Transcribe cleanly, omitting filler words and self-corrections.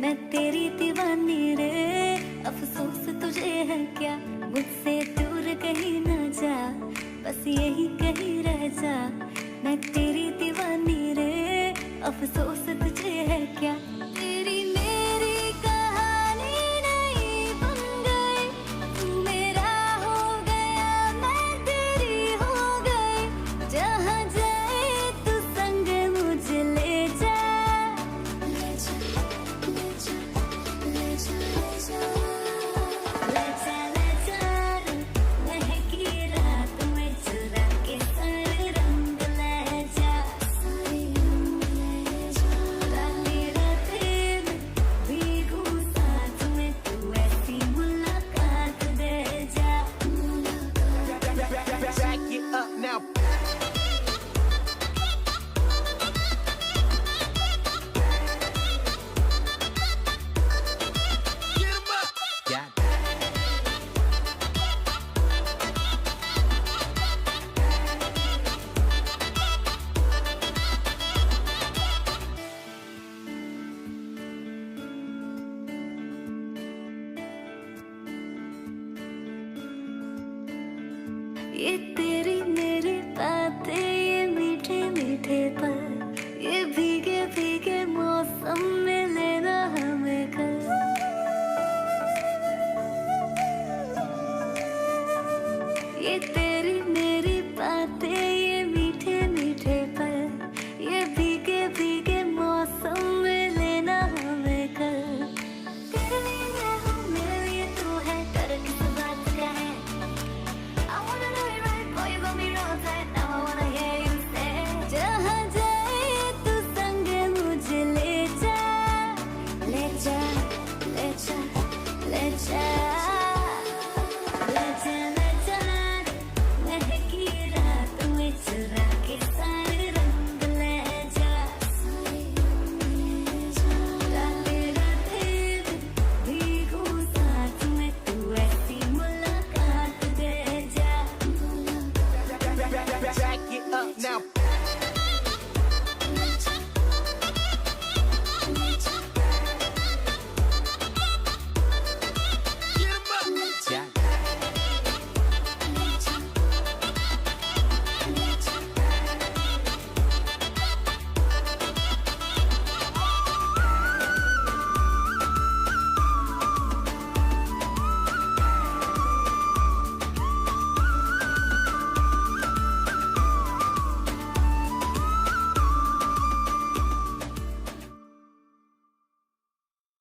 मैं तेरी दीवानी रे, अफसोस तुझे है क्या, मुझसे दूर कहीं ना जा, बस यही कहीं रह जा। मैं तेरी दीवानी रे, अफसोस तुझे है क्या, तेरी मेरी कहानी नहीं बन गई, तू मेरा हो गया मैं तेरी हो गई, जहाँ जाए तू संग मुझे ले जा, ले जा, ले जा, ले जा, ले जा, ले जा, ले जा रे, महकी रात में चुरा के सारे रंग ले जा, सारे रंग ले जा, काली रातें में भीगू साथ में, तू ऐसी मुलाकात दे जा, मुलाकात। Back it up now. Get 'em up. Got it. ये तेरे